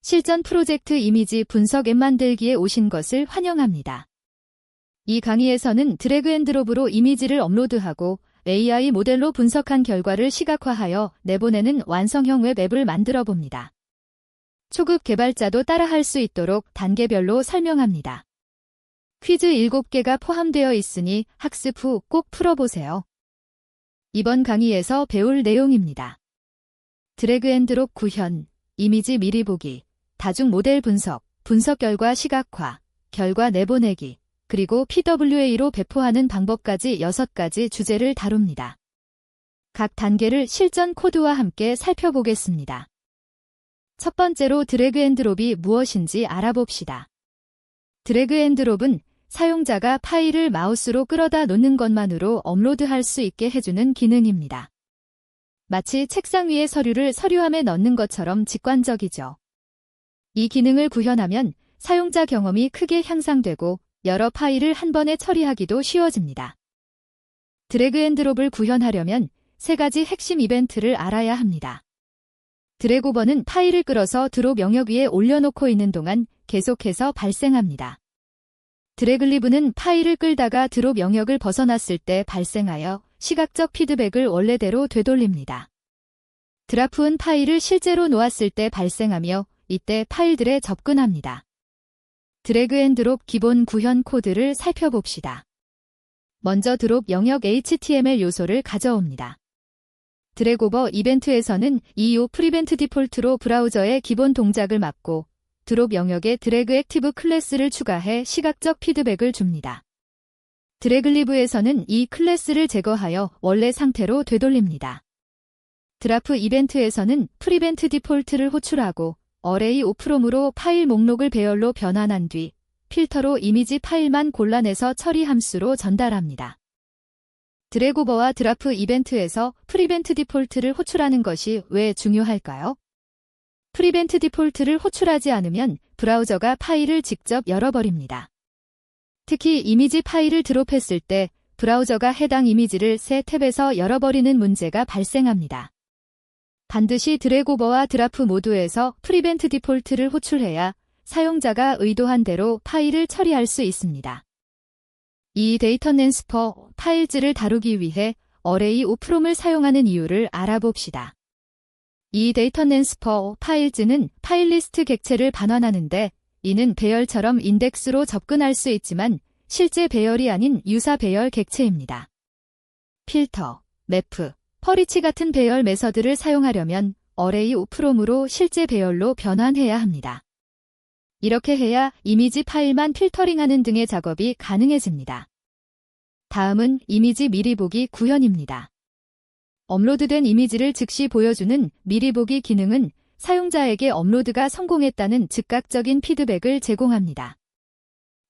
실전 프로젝트 이미지 분석 앱 만들기에 오신 것을 환영합니다. 이 강의에서는 드래그 앤 드롭으로 이미지를 업로드하고 AI 모델로 분석한 결과를 시각화하여 내보내는 완성형 웹 앱을 만들어 봅니다. 초급 개발자도 따라할 수 있도록 단계별로 설명합니다. 퀴즈 7개가 포함되어 있으니 학습 후 꼭 풀어보세요. 이번 강의에서 배울 내용입니다. 드래그 앤 드롭 구현, 이미지 미리 보기, 다중 모델 분석, 분석 결과 시각화, 결과 내보내기, 그리고 PWA로 배포하는 방법까지 6가지 주제를 다룹니다. 각 단계를 실전 코드와 함께 살펴보겠습니다. 첫 번째로 드래그 앤 드롭이 무엇인지 알아봅시다. 드래그 앤 드롭은 사용자가 파일을 마우스로 끌어다 놓는 것만으로 업로드할 수 있게 해주는 기능입니다. 마치 책상 위에 서류를 서류함에 넣는 것처럼 직관적이죠. 이 기능을 구현하면 사용자 경험이 크게 향상되고 여러 파일을 한 번에 처리하기도 쉬워집니다. 드래그 앤 드롭을 구현하려면 3가지 핵심 이벤트를 알아야 합니다. 드래그오버는 파일을 끌어서 드롭 영역 위에 올려놓고 있는 동안 계속해서 발생합니다. 드래글리브는 파일을 끌다가 드롭 영역을 벗어났을 때 발생하여 시각적 피드백을 원래대로 되돌립니다. 드라프는 파일을 실제로 놓았을 때 발생하며 이때 파일들에 접근합니다. 드래그 앤 드롭 기본 구현 코드를 살펴봅시다. 먼저 드롭 영역 HTML 요소를 가져옵니다. 드래그오버 이벤트에서는 이 프리벤트 디폴트로 브라우저의 기본 동작을 막고 드롭 영역에 드래그 액티브 클래스를 추가해 시각적 피드백을 줍니다. 드래글리브에서는 이 클래스를 제거하여 원래 상태로 되돌립니다. 드라프 이벤트에서는 프리벤트 디폴트를 호출하고 어레이 오프롬으로 파일 목록을 배열로 변환한 뒤 필터로 이미지 파일만 골라내서 처리 함수로 전달합니다. 드래그오버와 드라프 이벤트에서 프리벤트 디폴트를 호출하는 것이 왜 중요할까요? 프리벤트 디폴트를 호출하지 않으면 브라우저가 파일을 직접 열어버립니다. 특히 이미지 파일을 드롭했을 때 브라우저가 해당 이미지를 새 탭에서 열어버리는 문제가 발생합니다. 반드시 드래그오버와 드라프 모두에서 프리벤트 디폴트를 호출해야 사용자가 의도한 대로 파일을 처리할 수 있습니다. 이 데이터 낸스퍼 파일즈를 다루기 위해 어레이 오프롬을 사용하는 이유를 알아봅시다. 이 데이터 낸스퍼 파일즈는 파일 리스트 객체를 반환하는데 이는 배열처럼 인덱스로 접근할 수 있지만 실제 배열이 아닌 유사 배열 객체입니다. 필터, 매프, 퍼리치 같은 배열 메서드를 사용하려면 어레이 오프롬으로 실제 배열로 변환해야 합니다. 이렇게 해야 이미지 파일만 필터링하는 등의 작업이 가능해집니다. 다음은 이미지 미리 보기 구현입니다. 업로드된 이미지를 즉시 보여주는 미리 보기 기능은 사용자에게 업로드가 성공했다는 즉각적인 피드백을 제공합니다.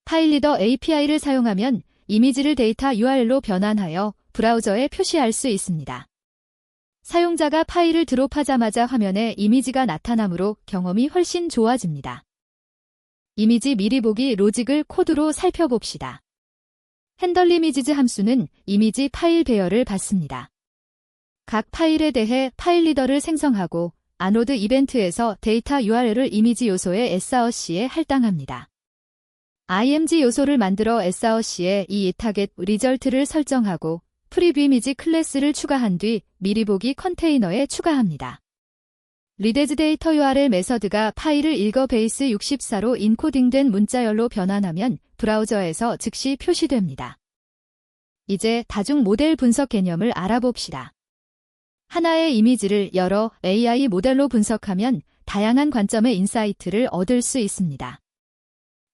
파일 리더 API를 사용하면 이미지를 데이터 URL로 변환하여 브라우저에 표시할 수 있습니다. 사용자가 파일을 드롭하자마자 화면에 이미지가 나타나므로 경험이 훨씬 좋아집니다. 이미지 미리 보기 로직을 코드로 살펴봅시다. 핸들 이미지즈 함수는 이미지 파일 배열을 받습니다. 각 파일에 대해 파일 리더를 생성하고 아노드 이벤트에서 데이터 URL을 이미지 요소의 SRC에 할당합니다. img 요소를 만들어 SRC에 이 타겟 리절트를 설정하고 프리뷰 이미지 클래스를 추가한 뒤 미리 보기 컨테이너에 추가합니다. 리데즈 데이터 URL 메서드가 파일을 읽어 베이스 64로 인코딩된 문자열로 변환하면 브라우저에서 즉시 표시됩니다. 이제 다중 모델 분석 개념을 알아봅시다. 하나의 이미지를 여러 AI 모델로 분석하면 다양한 관점의 인사이트를 얻을 수 있습니다.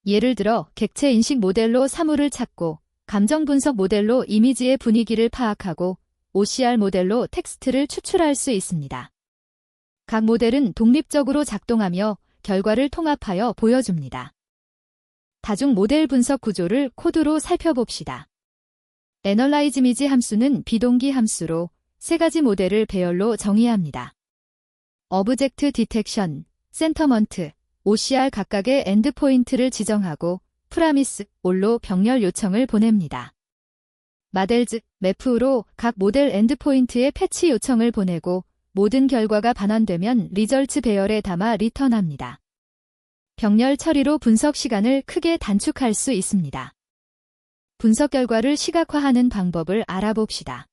예를 들어 객체 인식 모델로 사물을 찾고 감정 분석 모델로 이미지의 분위기를 파악하고 OCR 모델로 텍스트를 추출할 수 있습니다. 각 모델은 독립적으로 작동하며 결과를 통합하여 보여줍니다. 다중 모델 분석 구조를 코드로 살펴봅시다. Analyze Image 함수는 비동기 함수로 3가지 모델을 배열로 정의합니다. Object Detection, Centerment, OCR 각각의 엔드포인트를 지정하고 프라미스, 올로 병렬 요청을 보냅니다. 마델즈, 매프로 각 모델 엔드포인트에 패치 요청을 보내고 모든 결과가 반환되면 리절츠 배열에 담아 리턴합니다. 병렬 처리로 분석 시간을 크게 단축할 수 있습니다. 분석 결과를 시각화하는 방법을 알아봅시다.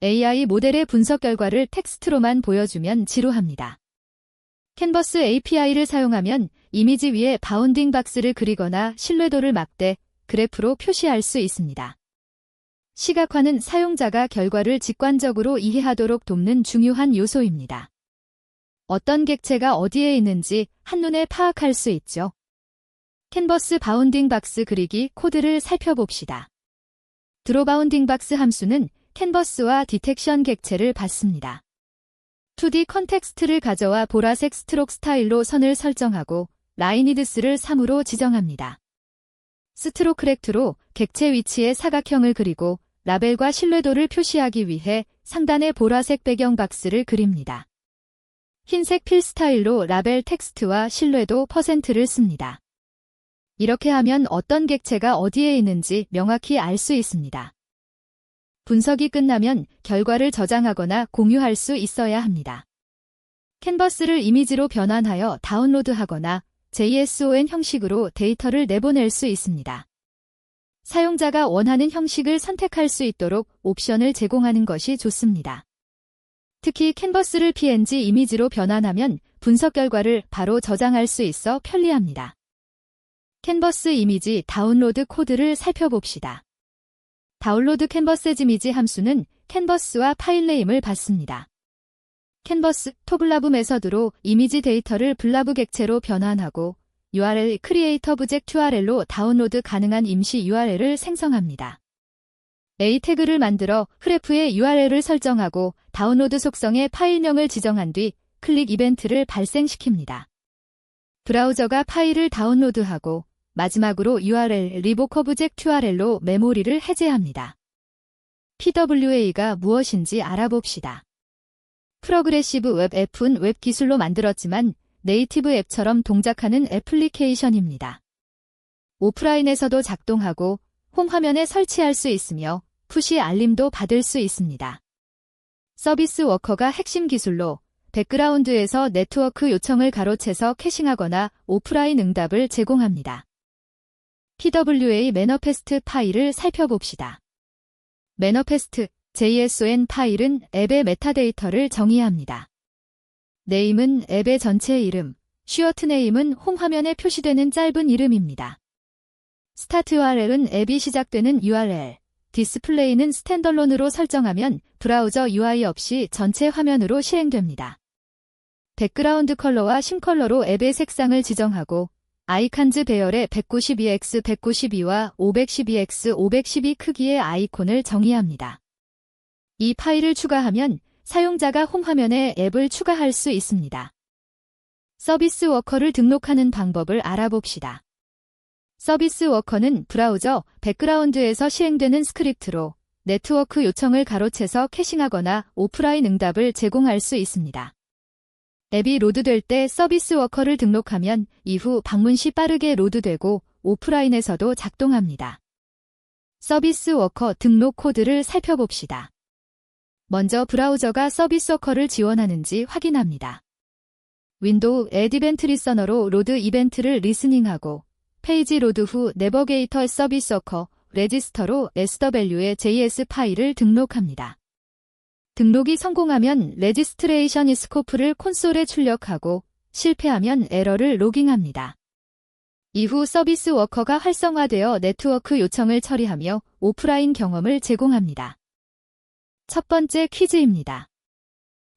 AI 모델의 분석 결과를 텍스트로만 보여주면 지루합니다. 캔버스 API를 사용하면 이미지 위에 바운딩 박스를 그리거나 신뢰도를 막대, 그래프로 표시할 수 있습니다. 시각화는 사용자가 결과를 직관적으로 이해하도록 돕는 중요한 요소입니다. 어떤 객체가 어디에 있는지 한눈에 파악할 수 있죠. 캔버스 바운딩 박스 그리기 코드를 살펴봅시다. 드로 바운딩 박스 함수는 캔버스와 디텍션 객체를 받습니다. 2D 컨텍스트를 가져와 보라색 스트록 스타일로 선을 설정하고 라인위드스를 3으로 지정합니다. 스트로크 렉트로 객체 위치에 사각형을 그리고 라벨과 신뢰도를 표시하기 위해 상단에 보라색 배경 박스를 그립니다. 흰색 필 스타일로 라벨 텍스트와 신뢰도 %를 씁니다. 이렇게 하면 어떤 객체가 어디에 있는지 명확히 알 수 있습니다. 분석이 끝나면 결과를 저장하거나 공유할 수 있어야 합니다. 캔버스를 이미지로 변환하여 다운로드하거나 JSON 형식으로 데이터를 내보낼 수 있습니다. 사용자가 원하는 형식을 선택할 수 있도록 옵션을 제공하는 것이 좋습니다. 특히 캔버스를 PNG 이미지로 변환하면 분석 결과를 바로 저장할 수 있어 편리합니다. 캔버스 이미지 다운로드 코드를 살펴봅시다. 다운로드 캔버스 이미지 함수는 캔버스와 파일 네임을 받습니다. 캔버스 토블라브 메서드로 이미지 데이터를 블라브 객체로 변환하고 URL 크리에이터 오브젝트 URL로 다운로드 가능한 임시 URL을 생성합니다. A 태그를 만들어 href에 URL을 설정하고 다운로드 속성에 파일명을 지정한 뒤 클릭 이벤트를 발생시킵니다. 브라우저가 파일을 다운로드하고 마지막으로 URL 리보크 오브젝트 URL로 메모리를 해제합니다. PWA가 무엇인지 알아봅시다. 프로그레시브 웹 앱은 웹 기술로 만들었지만 네이티브 앱처럼 동작하는 애플리케이션입니다. 오프라인에서도 작동하고 홈 화면에 설치할 수 있으며 푸시 알림도 받을 수 있습니다. 서비스 워커가 핵심 기술로 백그라운드에서 네트워크 요청을 가로채서 캐싱하거나 오프라인 응답을 제공합니다. PWA 매너페스트 파일을 살펴봅시다. 매너페스트 JSON 파일은 앱의 메타데이터를 정의합니다. 네임은 앱의 전체 이름, 슈어트 네임은 홈 화면에 표시되는 짧은 이름입니다. 스타트 URL은 앱이 시작되는 URL, 디스플레이는 스탠덜론으로 설정하면 브라우저 UI 없이 전체 화면으로 실행됩니다. 백그라운드 컬러와 심 컬러로 앱의 색상을 지정하고 아이칸즈 배열의 192x 192와 512x 512 크기의 아이콘을 정의합니다. 이 파일을 추가하면 사용자가 홈 화면에 앱을 추가할 수 있습니다. 서비스 워커를 등록하는 방법을 알아봅시다. 서비스 워커는 브라우저 백그라운드에서 시행되는 스크립트로 네트워크 요청을 가로채서 캐싱하거나 오프라인 응답을 제공할 수 있습니다. 앱이 로드될 때 서비스 워커를 등록하면 이후 방문 시 빠르게 로드되고 오프라인에서도 작동합니다. 서비스 워커 등록 코드를 살펴봅시다. 먼저 브라우저가 서비스 워커를 지원하는지 확인합니다. 윈도우 애드 이벤트 리서너로 로드 이벤트를 리스닝하고 페이지 로드 후 내버게이터 서비스 워커 레지스터로 SW의 JS 파일을 등록합니다. 등록이 성공하면 레지스트레이션 스코프를 콘솔에 출력하고 실패하면 에러를 로깅합니다. 이후 서비스 워커가 활성화되어 네트워크 요청을 처리하며 오프라인 경험을 제공합니다. 첫 번째 퀴즈입니다.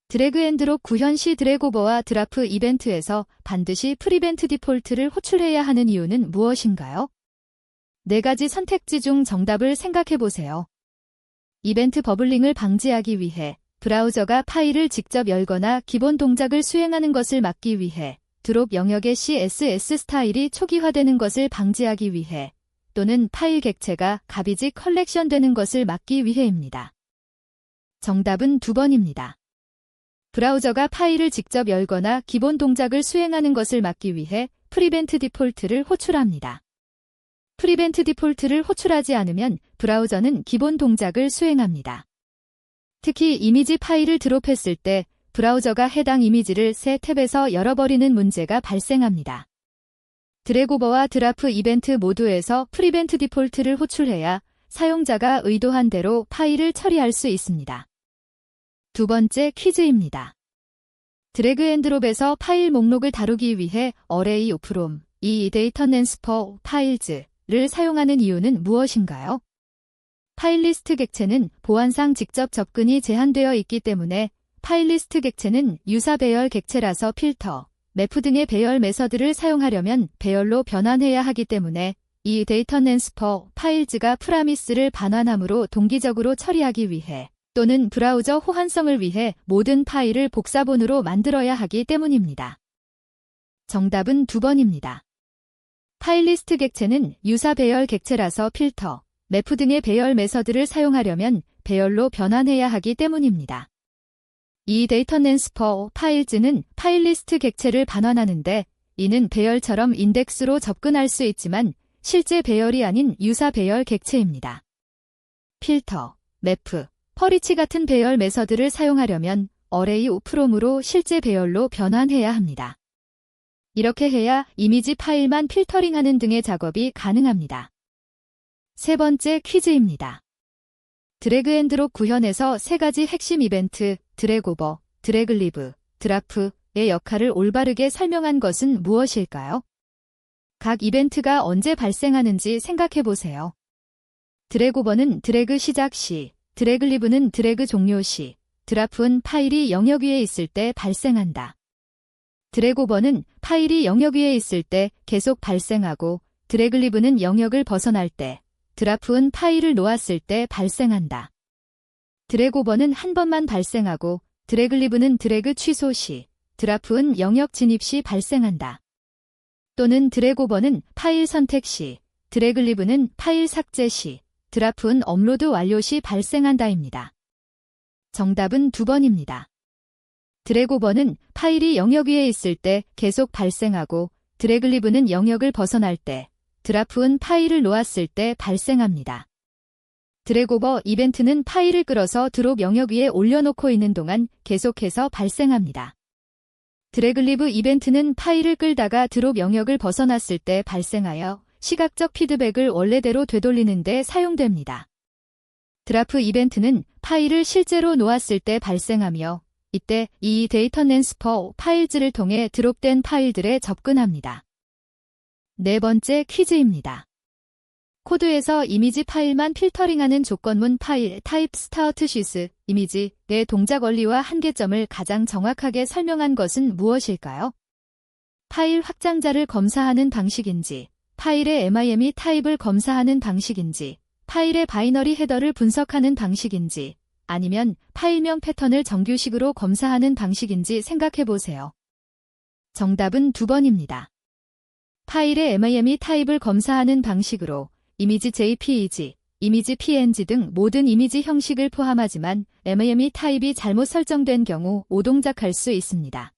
드래그 앤 드롭 구현 시 드래그오버와 드라프 이벤트에서 반드시 프리벤트 디폴트를 호출해야 하는 이유는 무엇인가요? 4가지 선택지 중 정답을 생각해보세요. 이벤트 버블링을 방지하기 위해, 브라우저가 파일을 직접 열거나 기본 동작을 수행하는 것을 막기 위해, 드롭 영역의 CSS 스타일이 초기화되는 것을 방지하기 위해, 또는 파일 객체가 가비지 컬렉션 되는 것을 막기 위해입니다. 정답은 2번입니다. 브라우저가 파일을 직접 열거나 기본 동작을 수행하는 것을 막기 위해 프리벤트 디폴트를 호출합니다. 프리벤트 디폴트를 호출하지 않으면 브라우저는 기본 동작을 수행합니다. 특히 이미지 파일을 드롭했을 때 브라우저가 해당 이미지를 새 탭에서 열어버리는 문제가 발생합니다. 드래그오버와 드라프 이벤트 모두에서 프리벤트 디폴트를 호출해야 사용자가 의도한 대로 파일을 처리할 수 있습니다. 두 번째 퀴즈입니다. 드래그 앤 드롭에서 파일 목록을 다루기 위해 Array from 이 데이터 트랜스퍼 파일즈를 사용하는 이유는 무엇인가요? 파일 리스트 객체는 보안상 직접 접근이 제한되어 있기 때문에 파일 리스트 객체는 유사 배열 객체라서 필터, 매프 등의 배열 메서드를 사용하려면 배열로 변환해야 하기 때문에 이 데이터 트랜스퍼 파일즈가 프라미스를 반환함으로 동기적으로 처리하기 위해 또는 브라우저 호환성을 위해 모든 파일을 복사본으로 만들어야 하기 때문입니다. 정답은 2번입니다. 파일 리스트 객체는 유사 배열 객체라서 필터, 매프 등의 배열 메서드를 사용하려면 배열로 변환해야 하기 때문입니다. 이 데이터 트랜스퍼 파일즈는 파일 리스트 객체를 반환하는데 이는 배열처럼 인덱스로 접근할 수 있지만 실제 배열이 아닌 유사 배열 객체입니다. 필터, 매프, 퍼리치 같은 배열 메서드를 사용하려면 Array from으로 실제 배열로 변환해야 합니다. 이렇게 해야 이미지 파일만 필터링하는 등의 작업이 가능합니다. 세 번째 퀴즈입니다. 드래그 앤 드롭 구현에서 세 가지 핵심 이벤트, 드래그오버, 드래그리브, 드라프의 역할을 올바르게 설명한 것은 무엇일까요? 각 이벤트가 언제 발생하는지 생각해 보세요. 드래그오버는 드래그 시작 시, 드래그리브는 드래그 종료 시, 드라프는 파일이 영역 위에 있을 때 발생한다. 드래그오버는 파일이 영역 위에 있을 때 계속 발생하고 드래그리브는 영역을 벗어날 때, 드라프는 파일을 놓았을 때 발생한다. 드래그오버는 한 번만 발생하고 드래그리브는 드래그 취소 시, 드라프는 영역 진입 시 발생한다. 또는 드래그오버는 파일 선택 시, 드래그리브는 파일 삭제 시, 드라프는 업로드 완료 시 발생한다입니다. 정답은 2번입니다. 드래그오버는 파일이 영역 위에 있을 때 계속 발생하고 드래그리브는 영역을 벗어날 때, 드라프는 파일을 놓았을 때 발생합니다. 드래그오버 이벤트는 파일을 끌어서 드롭 영역 위에 올려놓고 있는 동안 계속해서 발생합니다. 드래그리브 이벤트는 파일을 끌다가 드롭 영역을 벗어났을 때 발생하여 시각적 피드백을 원래대로 되돌리는 데 사용됩니다. 드라프 이벤트는 파일을 실제로 놓았을 때 발생하며 이때 이 데이터 트랜스퍼 파일즈를 통해 드롭된 파일들에 접근합니다. 네 번째 퀴즈입니다. 코드에서 이미지 파일만 필터링하는 조건문 파일 타입 스타트 시스 이미지의 동작 원리와 한계점을 가장 정확하게 설명한 것은 무엇일까요? 파일 확장자를 검사하는 방식인지, 파일의 MIME 타입을 검사하는 방식인지, 파일의 바이너리 헤더를 분석하는 방식인지, 아니면 파일명 패턴을 정규식으로 검사하는 방식인지 생각해 보세요. 정답은 2번입니다. 파일의 MIME 타입을 검사하는 방식으로 이미지 JPEG, 이미지 PNG 등 모든 이미지 형식을 포함하지만 MIME 타입이 잘못 설정된 경우 오동작할 수 있습니다.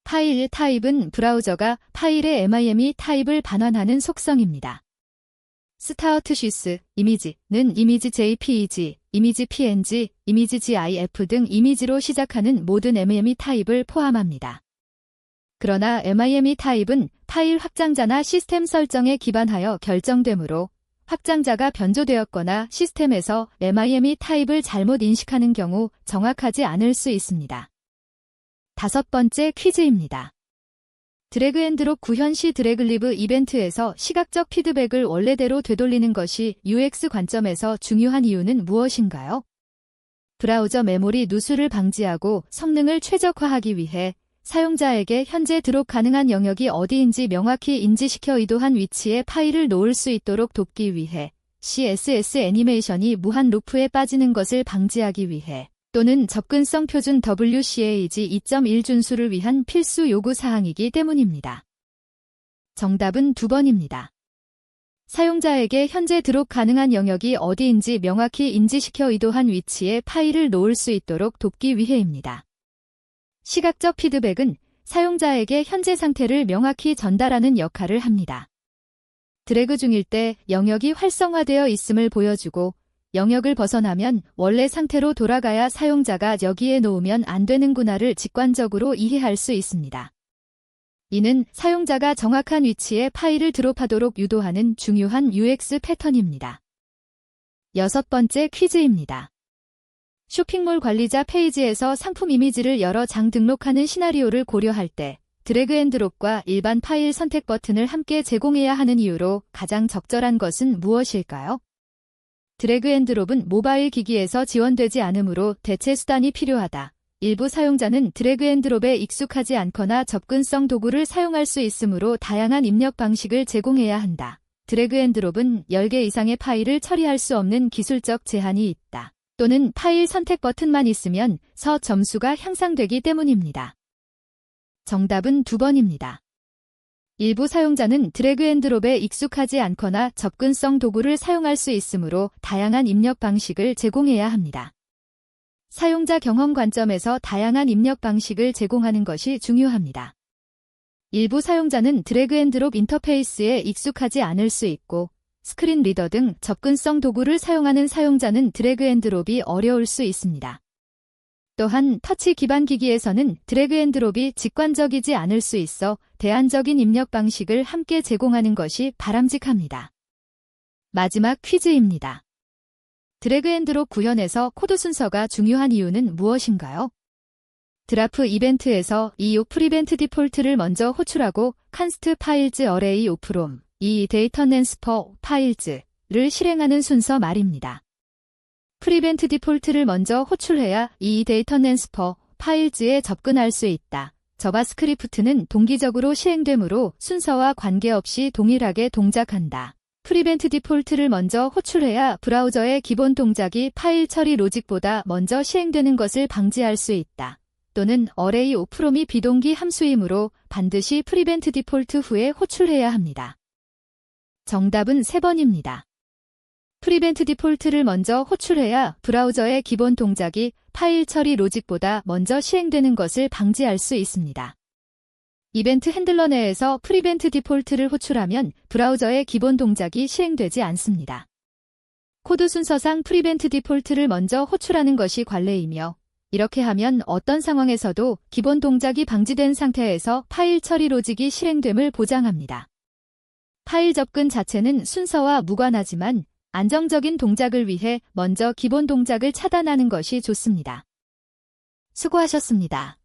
파일 타입은 브라우저가 파일의 MIME 타입을 반환하는 속성입니다. 스타트 시스, 이미지는 이미지 JPEG, 이미지 PNG, 이미지 GIF 등 이미지로 시작하는 모든 MIME 타입을 포함합니다. 그러나 MIME 타입은 파일 확장자나 시스템 설정에 기반하여 결정되므로 확장자가 변조되었거나 시스템에서 MIME 타입을 잘못 인식하는 경우 정확하지 않을 수 있습니다. 다섯 번째 퀴즈입니다. 드래그 앤 드롭 구현 시 드래그리브 이벤트에서 시각적 피드백을 원래대로 되돌리는 것이 UX 관점에서 중요한 이유는 무엇인가요? 브라우저 메모리 누수를 방지하고 성능을 최적화하기 위해 사용자에게 현재 드롭 가능한 영역이 어디인지 명확히 인지시켜 의도한 위치에 파일을 놓을 수 있도록 돕기 위해 CSS 애니메이션이 무한 루프에 빠지는 것을 방지하기 위해 또는 접근성 표준 WCAG 2.1 준수를 위한 필수 요구 사항이기 때문입니다. 정답은 2번입니다. 사용자에게 현재 드롭 가능한 영역이 어디인지 명확히 인지시켜 의도한 위치에 파일을 놓을 수 있도록 돕기 위해입니다. 시각적 피드백은 사용자에게 현재 상태를 명확히 전달하는 역할을 합니다. 드래그 중일 때 영역이 활성화되어 있음을 보여주고 영역을 벗어나면 원래 상태로 돌아가야 사용자가 여기에 놓으면 안 되는구나를 직관적으로 이해할 수 있습니다. 이는 사용자가 정확한 위치에 파일을 드롭하도록 유도하는 중요한 UX 패턴입니다. 6번째 퀴즈입니다. 쇼핑몰 관리자 페이지에서 상품 이미지를 여러 장 등록하는 시나리오를 고려할 때 드래그 앤 드롭과 일반 파일 선택 버튼을 함께 제공해야 하는 이유로 가장 적절한 것은 무엇일까요? 드래그 앤 드롭은 모바일 기기에서 지원되지 않으므로 대체 수단이 필요하다. 일부 사용자는 드래그 앤 드롭에 익숙하지 않거나 접근성 도구를 사용할 수 있으므로 다양한 입력 방식을 제공해야 한다. 드래그 앤 드롭은 10개 이상의 파일을 처리할 수 없는 기술적 제한이 있다. 또는 파일 선택 버튼만 있으면 서 점수가 향상되기 때문입니다. 정답은 2번입니다. 일부 사용자는 드래그 앤 드롭에 익숙하지 않거나 접근성 도구를 사용할 수 있으므로 다양한 입력 방식을 제공해야 합니다. 사용자 경험 관점에서 다양한 입력 방식을 제공하는 것이 중요합니다. 일부 사용자는 드래그 앤 드롭 인터페이스에 익숙하지 않을 수 있고 스크린 리더 등 접근성 도구를 사용하는 사용자는 드래그 앤 드롭이 어려울 수 있습니다. 또한 터치 기반 기기에서는 드래그 앤 드롭이 직관적이지 않을 수 있어 대안적인 입력 방식을 함께 제공하는 것이 바람직합니다. 마지막 퀴즈입니다. 드래그 앤 드롭 구현에서 코드 순서가 중요한 이유는 무엇인가요? 드라프 이벤트에서 이 프리벤트 디폴트를 먼저 호출하고 칸스트 파일즈 어레이 오프롬 이 데이터 낸스퍼 파일즈를 실행하는 순서 말입니다. 프리벤트 디폴트를 먼저 호출해야 이 데이터 낸스퍼 파일즈에 접근할 수 있다. 자바스크립트는 동기적으로 시행되므로 순서와 관계없이 동일하게 동작한다. 프리벤트 디폴트를 먼저 호출해야 브라우저의 기본 동작이 파일 처리 로직보다 먼저 시행되는 것을 방지할 수 있다. 또는 어레이 오프롬이 비동기 함수이므로 반드시 프리벤트 디폴트 후에 호출해야 합니다. 정답은 3번입니다. 프리벤트 디폴트를 먼저 호출해야 브라우저의 기본 동작이 파일 처리 로직보다 먼저 시행되는 것을 방지할 수 있습니다. 이벤트 핸들러 내에서 프리벤트 디폴트를 호출하면 브라우저의 기본 동작이 시행되지 않습니다. 코드 순서상 프리벤트 디폴트를 먼저 호출하는 것이 관례이며 이렇게 하면 어떤 상황에서도 기본 동작이 방지된 상태에서 파일 처리 로직이 실행됨을 보장합니다. 파일 접근 자체는 순서와 무관하지만 안정적인 동작을 위해 먼저 기본 동작을 차단하는 것이 좋습니다. 수고하셨습니다.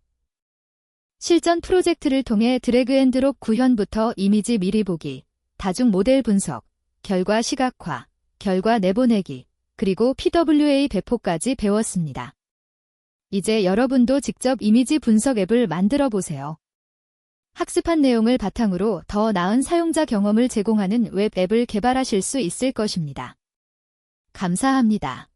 실전 프로젝트를 통해 드래그 앤 드롭 구현부터 이미지 미리 보기, 다중 모델 분석, 결과 시각화, 결과 내보내기, 그리고 PWA 배포까지 배웠습니다. 이제 여러분도 직접 이미지 분석 앱을 만들어 보세요. 학습한 내용을 바탕으로 더 나은 사용자 경험을 제공하는 웹 앱을 개발하실 수 있을 것입니다. 감사합니다.